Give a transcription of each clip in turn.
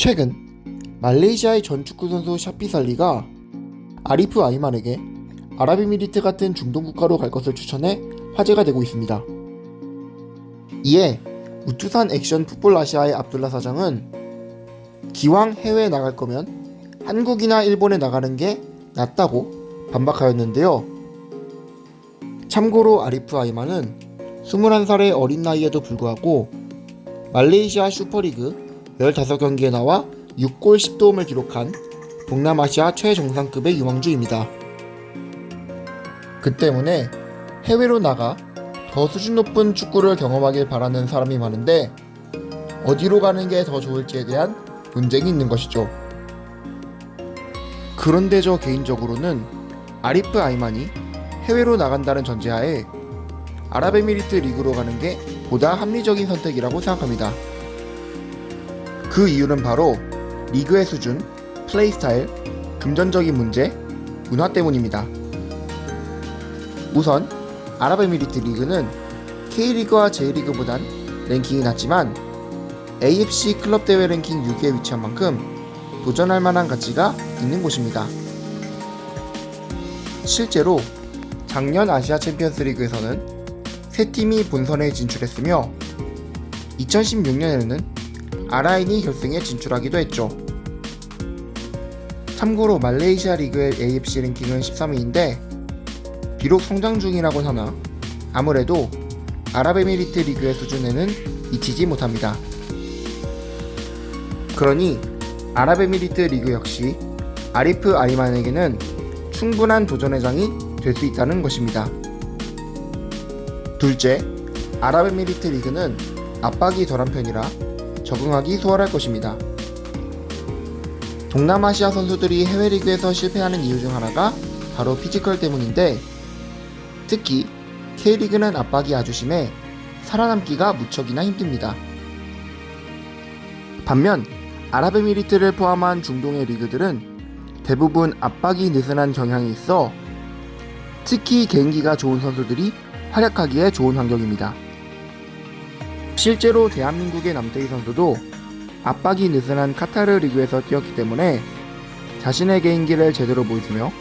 최근 말레이시아의 전 축구 선수 샤피살리가 아리프 아이만에게 아랍에미리트 같은 중동 국가로 갈 것을 추천해 화제가 되고 있습니다. 이에 우투산 액션 풋볼 아시아의 압둘라 사장은 기왕 해외에 나갈 거면 한국이나 일본에 나가는 게 낫다고 반박하였는데요. 참고로 아리프 아이만은 21살의 어린 나이에도 불구하고 말레이시아 슈퍼리그 15경기에 나와 6골 10도움을 기록한 동남아시아 최정상급의 유망주입니다. 그 때문에 해외로 나가 더 수준 높은 축구를 경험하길 바라는 사람이 많은데 어디로 가는 게 더 좋을지에 대한 논쟁이 있는 것이죠. 그런데 저 개인적으로는 아리프 아이만이 해외로 나간다는 전제하에 아랍에미리트 리그로 가는 게 보다 합리적인 선택이라고 생각합니다. 그 이유는 바로 리그의 수준, 플레이 스타일, 금전적인 문제, 문화 때문입니다. 우선 아랍에미리트 리그는 K리그와 J리그보단 랭킹이 낮지만 AFC 클럽 대회 랭킹 6위에 위치한 만큼 도전할 만한 가치가 있는 곳입니다. 실제로 작년 아시아 챔피언스 리그에서는 3팀이 본선에 진출했으며 2016년에는 아라인이 결승에 진출하기도 했죠. 참고로 말레이시아 리그의 AFC 랭킹은 13위인데 비록 성장 중이라곤 하나 아무래도 아랍에미리트 리그의 수준에는 미치지 못합니다. 그러니 아랍에미리트 리그 역시 아리프 아이만에게는 충분한 도전의 장이 될 수 있다는 것입니다. 둘째, 아랍에미리트 리그는 압박이 덜한 편이라 적응하기 수월할 것입니다. 동남아시아 선수들이 해외 리그에서 실패하는 이유 중 하나가 바로 피지컬 때문인데 특히 K리그는 압박이 아주 심해 살아남기가 무척이나 힘듭니다. 반면 아랍에미리트를 포함한 중동의 리그들은 대부분 압박이 느슨한 경향이 있어 특히 개인기가 좋은 선수들이 활약하기에 좋은 환경입니다. 실제로 대한민국의 남태희 선수도 압박이 느슨한 카타르 리그에서 뛰었기 때문에 자신의 개인기를 제대로 보여주며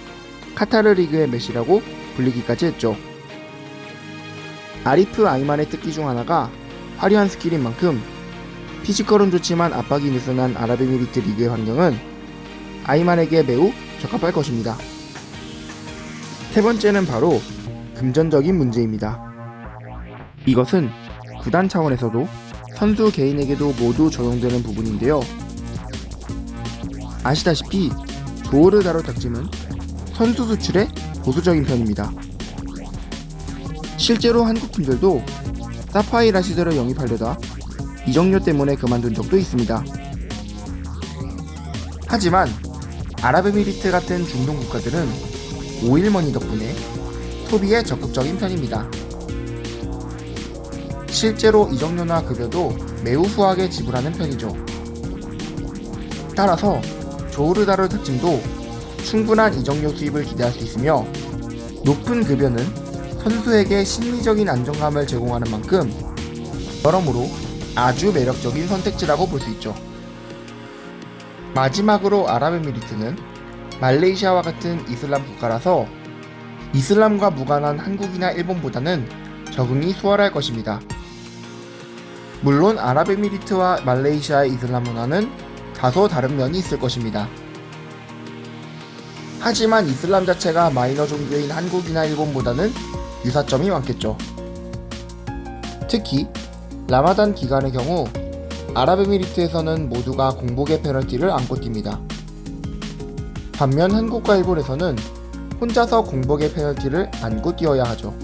카타르 리그의 메시라고 불리기까지 했죠. 아리프 아이만의 특기 중 하나가 화려한 스킬인 만큼 피지컬은 좋지만 압박이 느슨한 아랍에미리트 리그의 환경은 아이만에게 매우 적합할 것입니다. 세 번째는 바로 금전적인 문제입니다. 이것은 구단 차원에서도 선수 개인에게도 모두 적용되는 부분인데요. 아시다시피 조호르 다루 탁짐은 선수 수출에 보수적인 편입니다. 실제로 한국 팀들도 사파이 라시드를 영입하려다 이적료 때문에 그만둔 적도 있습니다. 하지만 아랍에미리트 같은 중동 국가들은 오일머니 덕분에 소비에 적극적인 편입니다. 실제로 이적료나 급여도 매우 후하게 지불하는 편이죠. 따라서 조호르 다루 탁짐도 충분한 이적료 수입을 기대할 수 있으며 높은 급여는 선수에게 심리적인 안정감을 제공하는 만큼 여러모로 아주 매력적인 선택지라고 볼 수 있죠. 마지막으로 아랍에미리트는 말레이시아와 같은 이슬람 국가라서 이슬람과 무관한 한국이나 일본보다는 적응이 수월할 것입니다. 물론 아랍에미리트와 말레이시아의 이슬람 문화는 다소 다른 면이 있을 것입니다. 하지만 이슬람 자체가 마이너 종교인 한국이나 일본보다는 유사점이 많겠죠. 특히 라마단 기간의 경우 아랍에미리트에서는 모두가 공복의 페널티를 안고 뜁니다. 반면 한국과 일본에서는 혼자서 공복의 페널티를 안고 뛰어야 하죠.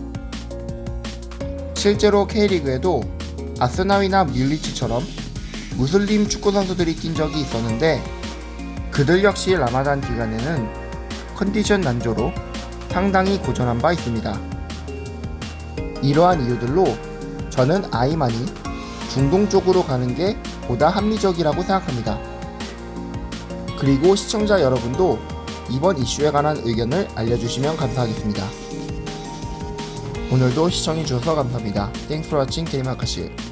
실제로 K리그에도 아스나위나 뮬리치처럼 무슬림 축구 선수들이 뛴 적이 있었는데 그들 역시 라마단 기간에는 컨디션 난조로 상당히 고전한 바 있습니다. 이러한 이유들로 저는 아이만이 중동 쪽으로 가는 게 보다 합리적이라고 생각합니다. 그리고 시청자 여러분도 이번 이슈에 관한 의견을 알려주시면 감사하겠습니다. 오늘도 시청해주셔서 감사합니다. Thanks for watching. 데이마카시.